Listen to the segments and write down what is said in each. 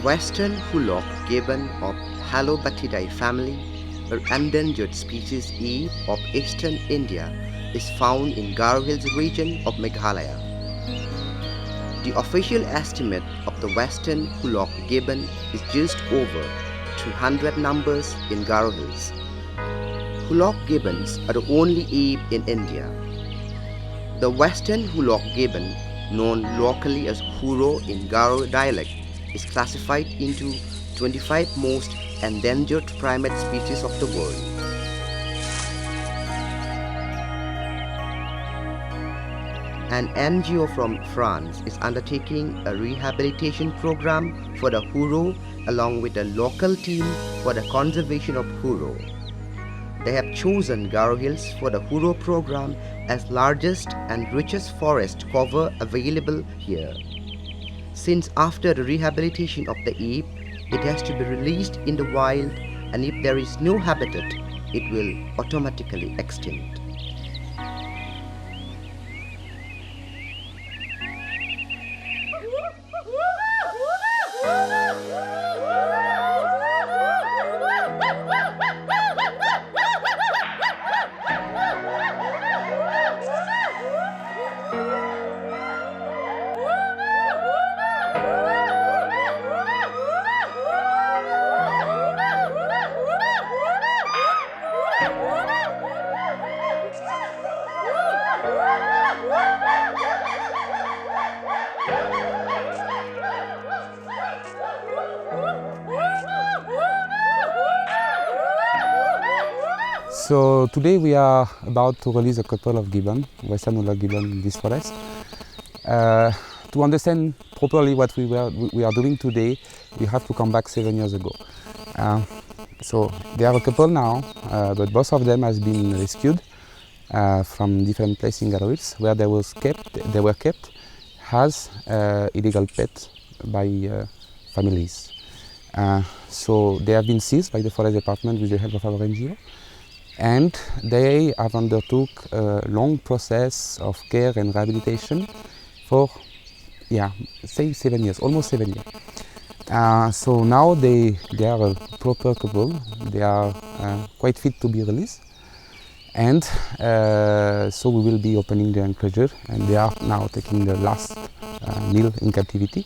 Western Hoolock gibbon of Halobatidae family, an endangered species ape of eastern India, is found in Garo Hills region of Meghalaya. The official estimate of the Western Hoolock gibbon is just over 300 numbers in Garo Hills. Hoolock gibbons are the only ape in India. The Western Hoolock gibbon, known locally as Huro in Garo dialect, is classified into 25 most endangered primate species of the world. An NGO from France is undertaking a rehabilitation program for the Huro along with a local team for the conservation of Huro. They have chosen Garo Hills for the Huro program as largest and richest forest cover available here. Since after the rehabilitation of the ape, it has to be released in the wild, and if there is no habitat, it will automatically extinct. So today we are about to release a couple of gibbon, Western Hoolock gibbon in this forest. To understand properly what we are doing today, we have to come back 7 years ago. So there are a couple now, but both of them has been rescued from different places in Garo Hills where they were kept as illegal pets by families. So they have been seized by the forest department with the help of our NGO. And they have undertook a long process of care and rehabilitation for, say 7 years, almost 7 years. So now they are a proper couple. They are quite fit to be released. And so we will be opening the enclosure, and they are now taking the last meal in captivity,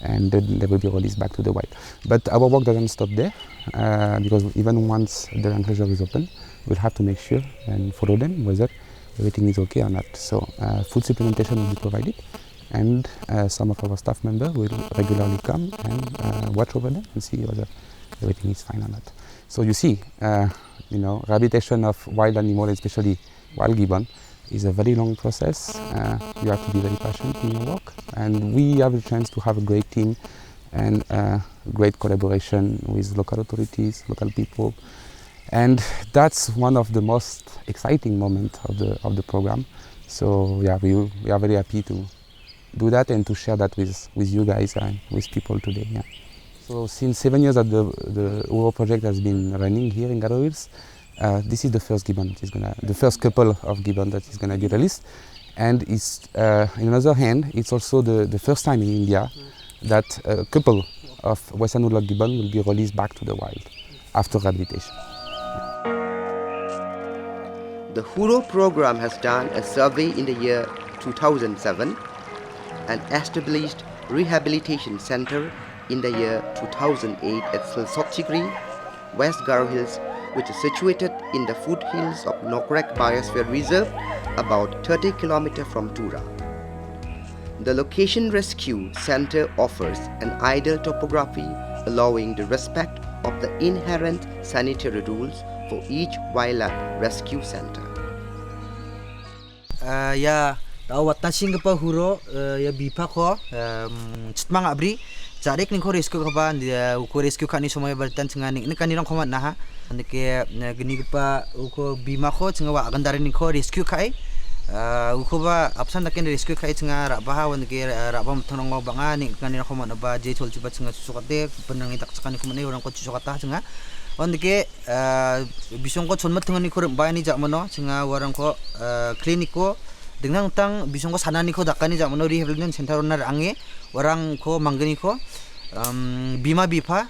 and then they will be released back to the wild. But our work doesn't stop there, because even once the enclosure is open, we'll have to make sure and follow them whether everything is okay or not. So food supplementation will be provided, and some of our staff members will regularly come and watch over them and see whether everything is fine or not. So you see, rehabilitation of wild animals, especially wild gibbon, is a very long process. You have to be very passionate in your work, and we have a chance to have a great team and great collaboration with local authorities, local people. And that's one of the most exciting moments of the program. So we are very happy to do that and to share that with you guys and with people today. Yeah. So since 7 years that the Huro project has been running here in Garo Hills, this is the first gibbon. The first couple of gibbon that is going to be released, and it's on the other hand, it's also the first time in India that a couple of Western Hoolock gibbon will be released back to the wild after rehabilitation. The Huro program has done a survey in the year 2007 and established rehabilitation center in the year 2008 at Silsotchigri, West Garo Hills, which is situated in the foothills of Nokrek Biosphere Reserve, about 30 km from Tura. The Location Rescue Center offers an ideal topography allowing the respect of the inherent sanitary rules for each wildlife rescue center. Dawat nasing pa Huro ya bipa ko chitmang abri jarek ning ko rescue ka ba ko rescue ka ni somay baltan tsinga ning kanirang khomat na ha ndike gini pa ko bima ko tsinga wa agandar ning ko rescue kai ko ba apsan daken rescue kai tsinga ra ba ha ndike ra ba mthonong ba nga ning kanirang khomat na ba je chol chiba tsinga susukate penang itak tsakani ko mane orang ko susukata tsinga ondike bisong ko chonmat thangani ko ba ni jamano tsinga warang ko clinic ko dengan tang bisong ko sanani ko dakani jamano rehabilitation center onar ange warang ko manggani ko bima bipa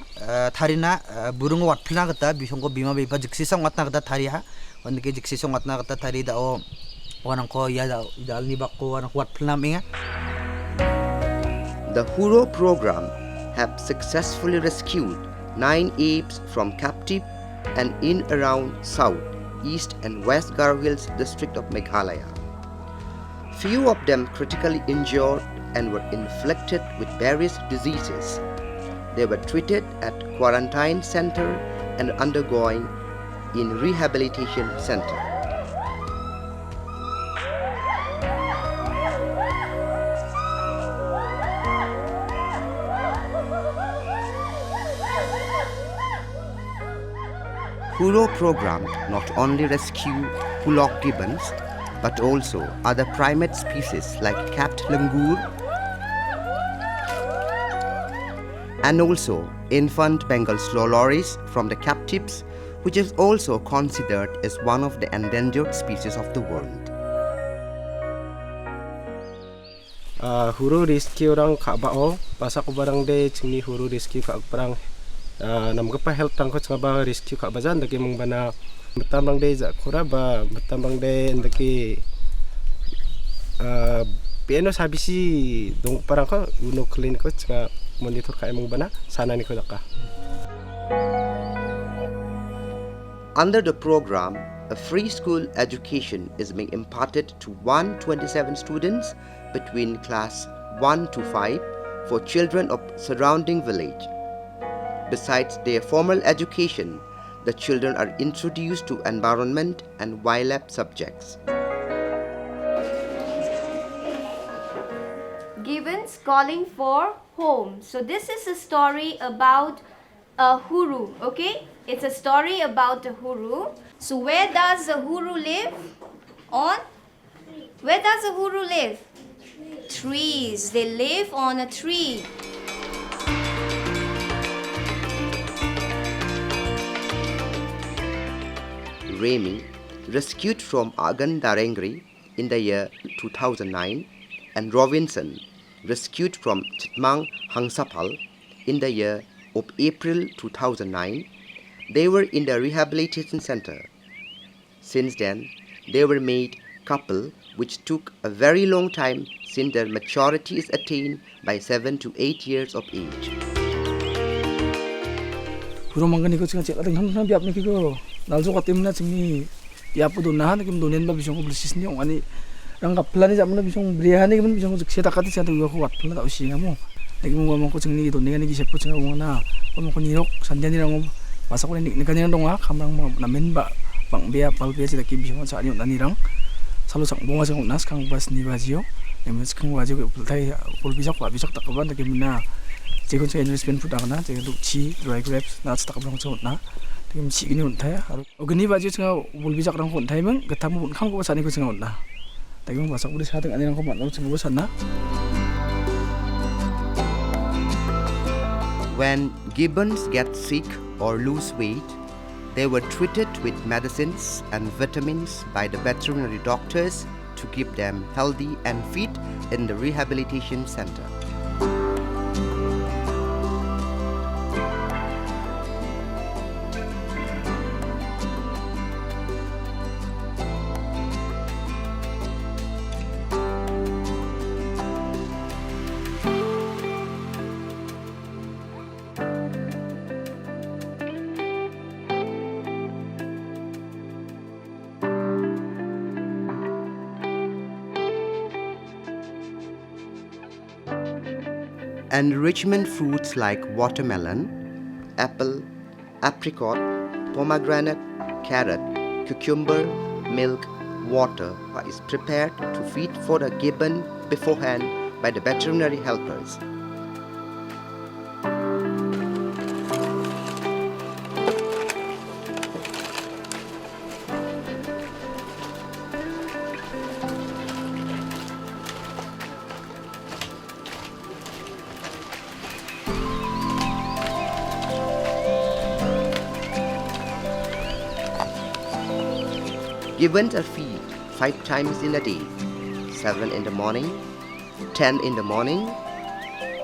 tharina burung watpilna kata bisongko bima bipa jiksisong watna kata thariha ondike jiksisong watna kata thari da o wanangko ya da idal ni bakko wanang watpilna minga. The Huro program have successfully rescued 9 apes from captive and in around South, East and West Garo Hills district of Meghalaya. Few of them critically injured and were inflicted with various diseases. They were treated at quarantine center and undergoing in rehabilitation center. Huro program not only rescue Hoolock gibbons but also other primate species like capped langur and also infant Bengal slow loris from the captives, which is also considered as one of the endangered species of the world. Huro rescue orang kabao basa ko barang de chingni huro rescue ka parang namgapa help tang ko chaba rescue ka bazan dagi mong bana matambang de za khura ba matambang de ndaki piano sabisi dong parang ko uno clean ko cha monitor ka mong bana sana ni ko daka. Under the program, a free school education is being imparted to 127 students between class 1 to 5 for children of surrounding village. Besides their formal education, the children are introduced to environment and wildlife subjects. Gibbon's calling for home. So this is a story about a huru, okay? It's a story about a huru. So where does a huru live? Where does a huru live? Trees. They live on a tree. Remy, rescued from Agan Darengri in the year 2009, and Robinson, rescued from Chitmang Hangsapal in the year of April 2009, they were in the rehabilitation center. Since then, they were made couple, which took a very long time since their maturity is attained by 7 to 8 years of age. Huro mangani ko singa cek ating ham biap ni ko nalso katim na singi ya pu donahan kim donen ba bisong ko blisis ni ani rang kaplan ni jamna bisong brihan ni kim bisong ko seta kati sa tuwa ko wat pula ta usi ngamo lagi mo mo ko singi donen ni gisepo singa wona ko mo ko nirok sandian ni rang masa ko ni kanina donga kamrang namen ba bang bia pal bia cita kim bisong sa ani nani rang salo sang bonga sang unas kang bas ni bajio emes kang bajio ko thai pul bisak tak kaban ta kim na 제건 저 investment 부다가나 제가 녹치 dry grapes 나스 takablang 저 na 지금 시기니 온타야 하루 어그니 바지 제가 볼비작랑 온타이면 그다음 본 한국어 사니 그 제가 온나 대경 봐서 우리 사등 아니랑 거 만나고 지금 보셨나 When gibbons get sick or lose weight, they were treated with medicines and vitamins by the veterinary doctors to keep them healthy and fit in the rehabilitation center. Enrichment fruits like watermelon, apple, apricot, pomegranate, carrot, cucumber, milk, water is prepared to feed for the gibbon beforehand by the veterinary helpers. Gibbons are fed 5 times in a day, 7 in the morning, 10 in the morning,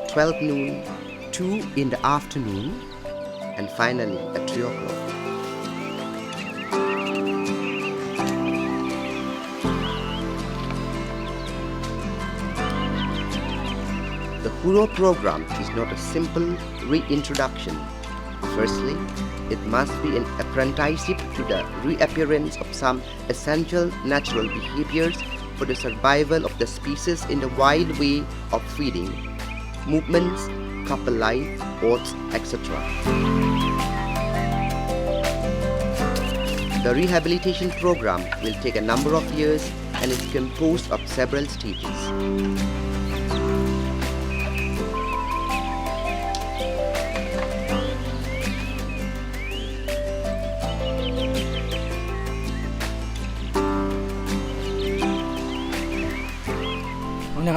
12 noon, 2 in the afternoon, and finally at 3 o'clock. The Huro program is not a simple reintroduction. Firstly, it must be an apprenticeship to the reappearance of some essential natural behaviors for the survival of the species in the wild way of feeding, movements, couple life, oaths, etc. The rehabilitation program will take a number of years and is composed of several stages.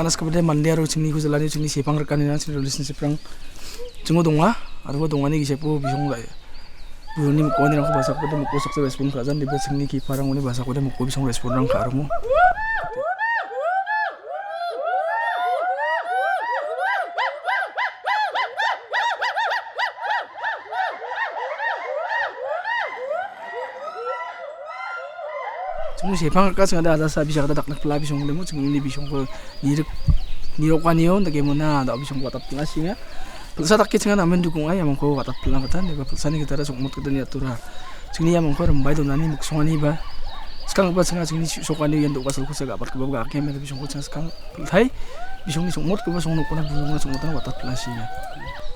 Kanas kepada mandi aru cingni ku jalani cingni sepang rekan ina cingni relationship rang cinggo donga aru donga ni gisepo bisong lai buruni mukko ni rang ko bahasa kepada mukko sok respon ka jan di cingni ki parang uni bahasa kepada mukko bisong respon rang ka aru mo cingni sepang ka cingada ada sa bisa kada daknak pela bisong lemo cingni ni bisong ko nirokanion dage mona da bisong watat plasinga pelsa takki cinga namen dukung ay amang ko watat pela batan de pelsa ni kita sok mut kedani atura cingni amang ko rembai donani muksongani ba sekarang ba cinga cingni sokani yan do kasal ko saga pat ko ba ke me bisong ko cinga sekarang thai bisong ni sok mut ko ba song no ko na bisong sok mut na watat plasinga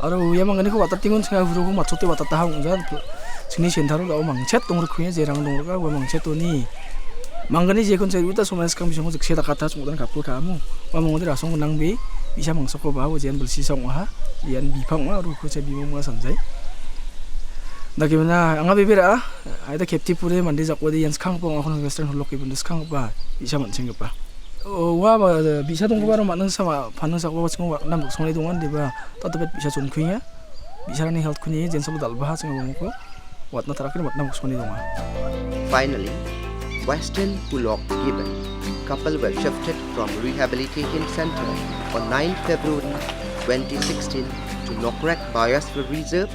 aru yamang ni ko watat tingon cinga huru ko matsote watat tahang jan cingni sentaro da omang chet dong rukhuya jerang dong ka omang chet ni Manggani je kon saya uta somas kang bisong jek seta kata sumutan kapul kamu wa mongode rasong nang be bisa mangsoko ba wo jen belsi song ha yan bipang wa ru ko se bimo ma sanjai dagimana anga bebera aida kepti pure mandi jakode yan skang pong akon western Hoolock ibun skang ba bisa mancing ba wa ba bisa dong ba ro manang sama panang sakwa cing wa nam songai dongan de ba tatbet bisa chun khuya bisa ni health khuni jen solo dal ba ha cing ko watna tarakin watna songai donga. Finally, Western Hoolock Gibbon couple were shifted from Rehabilitation Center on 9 February 2016 to Nokrek Biosphere Reserve,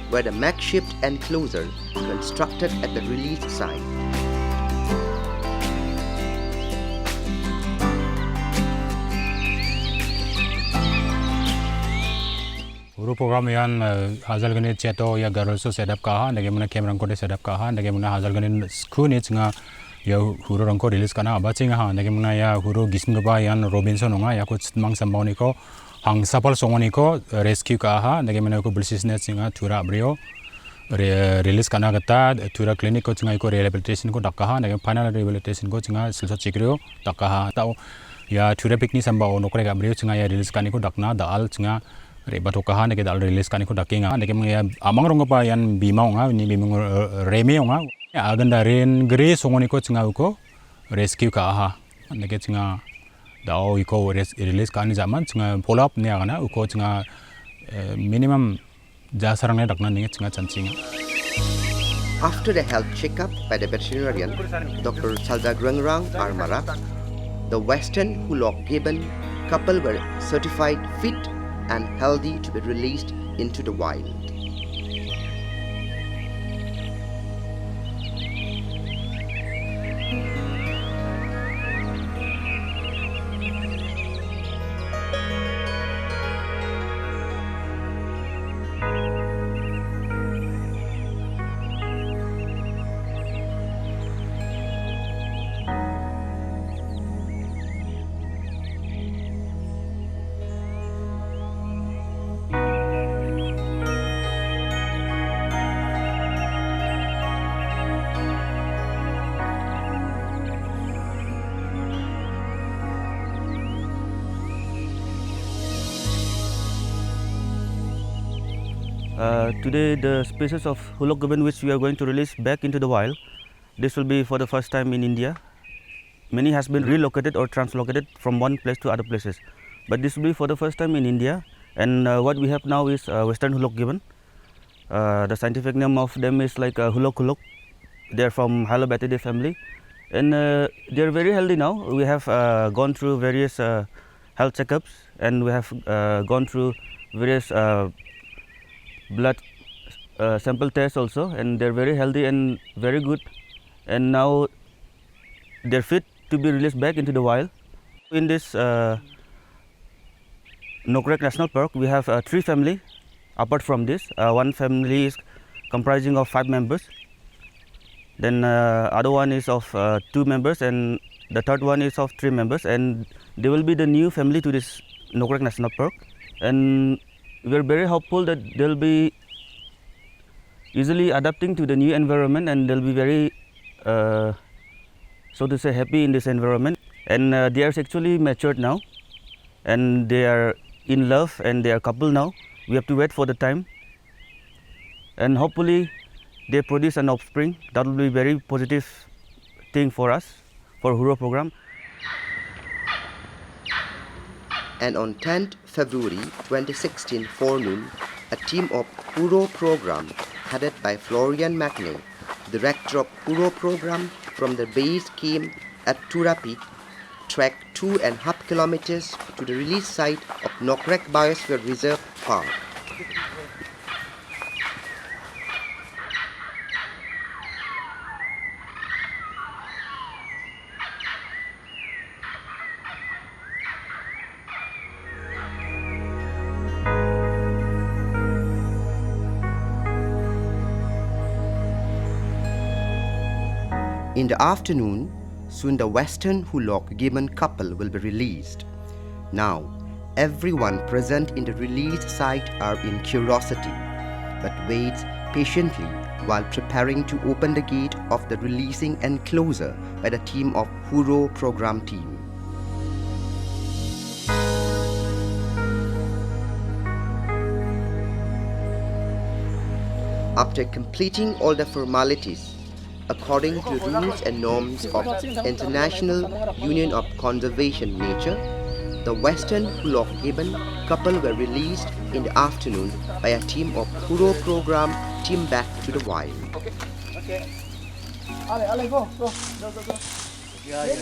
where the makeshift enclosure constructed at the release site. Huro program yan hazal gane cheto ya garolso setup kaha nage muna camera ko de setup kaha nage muna hazal gane school ni chinga ya huro rangko release kana ba chinga ha nage muna ya huro gising ba yan Robinson nga ya ko mang samboni ko hang sapal songoni ko rescue kaha nage muna ko bulsis net chinga thura brio release kana gata thura clinic ko chinga ko rehabilitation ko dakha nage final rehabilitation ko chinga silso chikrio dakha tao ya thura pikni sambao nokre ga brio chinga ya release kani ko dakna dal chinga Rebato kahan nege dal release kani ko dakinga nege mga amang rongo pa yan bimao nga ni bimong reme nga agan darin gre songoni ko chinga ko rescue ka ha nege chinga dao iko release kani zaman chinga follow up ne agana uko chinga minimum jasarang ne dakna nege chinga chanchinga. After the health checkup by the veterinarian Dr. Saldagrungrang Armarak, the Western Hoolock Gibbon couple were certified fit and healthy to be released into the wild. Today the species of Hoolock gibbon which we are going to release back into the wild, this will be for the first time in India. Many has been relocated or translocated from one place to other places, but this will be for the first time in India. And what we have now is Western Hoolock gibbon. The scientific name of them is like Hoolock. They are from Rehabilitation family, and they are very healthy now. We have gone through various health checkups, and we have gone through various blood sample tests also, and they're very healthy and very good, and now they're fit to be released back into the wild. In this Nokrek National Park, we have 3 families. Apart from this, one family is comprising of 5 members. Then other one is of 2 members, and the third one is of 3 members. And they will be the new family to this Nokrek National Park. And we are very hopeful that they'll be easily adapting to the new environment, and they'll be very, so to say, happy in this environment. And they are sexually matured now, and they are in love, and they are couple now. We have to wait for the time, and hopefully they produce an offspring. That will be very positive thing for us, for Huro program. And on 10th February 2016 forenoon, a team of Huro program headed by Florian Mackney, director of Huro program from the base camp at Turapi, trekked 2.5 kilometers to the release site of Nokrek Biosphere Reserve Park. In the afternoon, soon the Western Hoolock Gibbon couple will be released. Now, everyone present in the release site are in curiosity, but waits patiently while preparing to open the gate of the releasing enclosure by the team of Huro program team. After completing all the formalities, according to rules and norms of International Union of Conservation Nature, the Western Hoolock Gibbon couple were released in the afternoon by a team of Huro program team back to the wild. Okay. Ale, go. Go. Yes,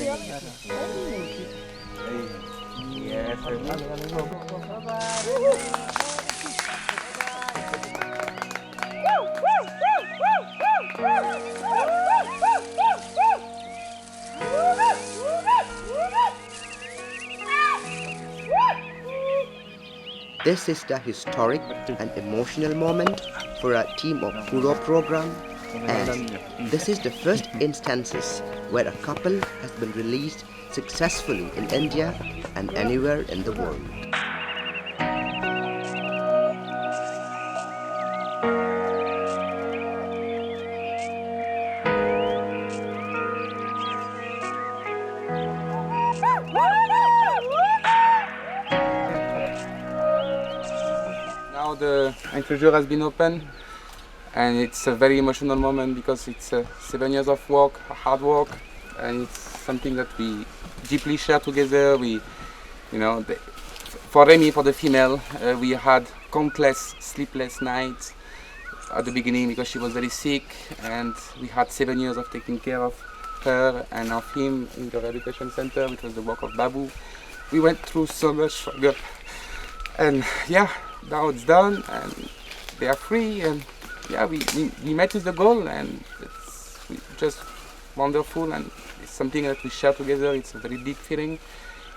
This is the historic and emotional moment for a team of Huro program, and this is the first instances where a couple has been released successfully in India and anywhere in the world. Now the enclosure has been opened, and it's a very emotional moment because it's 7 years of work, hard work, and it's something that we deeply share together. For Remy, for the female, we had countless sleepless nights at the beginning because she was very sick, and we had 7 years of taking care of her and of him in the rehabilitation center, which was the work of Babu. We went through so much struggle, and now it's done, and they are free, and we met with the goal, and it's just wonderful, and it's something that we share together. It's a very deep feeling,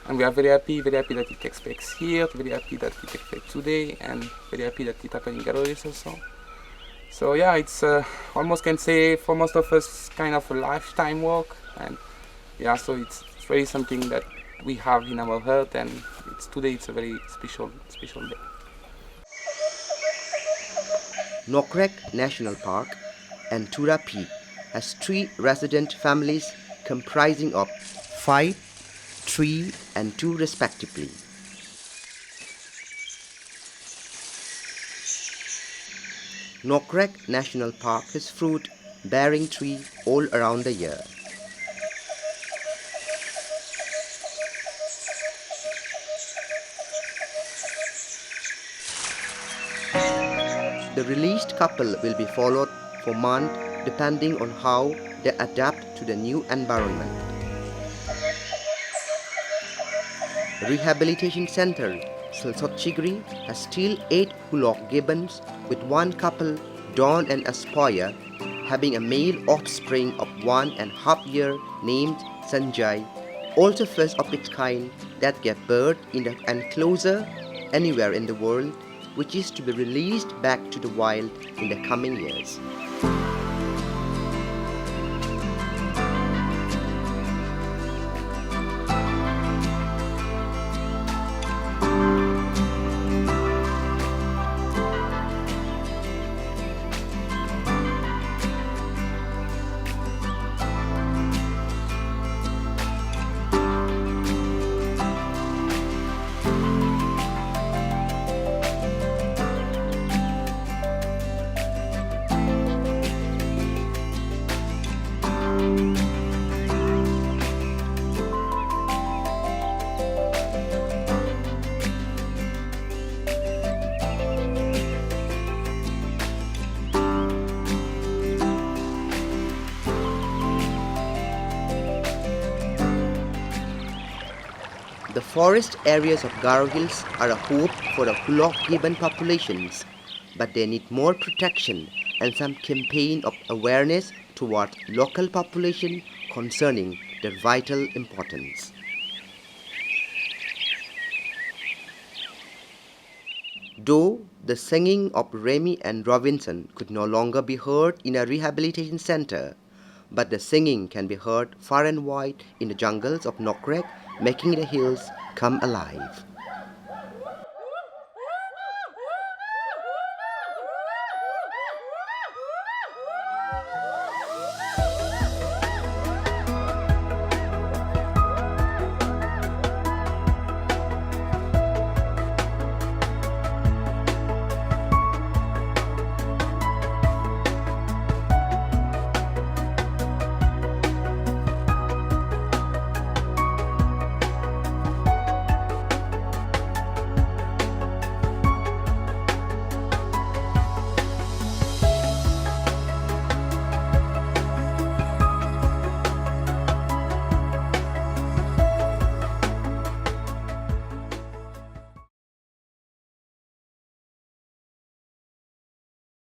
and we are very happy that it takes place here, very happy that it takes place today, and very happy that it happened in Garoris also. So it's almost can say for most of us kind of a lifetime work, and so it's really something that we have in our heart, and today it's a very special day. Nokrek National Park and Tura Peak has 3 resident families comprising of 5, 3 and 2 respectively. Nokrek National Park has fruit-bearing trees all around the year. The released couple will be followed for months depending on how they adapt to the new environment. Rehabilitation Center Silsotchigri has still 8 Hoolock gibbons with one couple, Dawn and Aspire, having a male offspring of 1.5 years named Sanjay, also first of its kind that gave birth in the enclosure anywhere in the world, which is to be released back to the wild in the coming years. The forest areas of Garo Hills are a hope for the Hoolock gibbon populations, but they need more protection and some campaign of awareness towards local population concerning their vital importance. Though the singing of Remy and Robinson could no longer be heard in a rehabilitation center, but the singing can be heard far and wide in the jungles of Nokrek, making the hills come alive.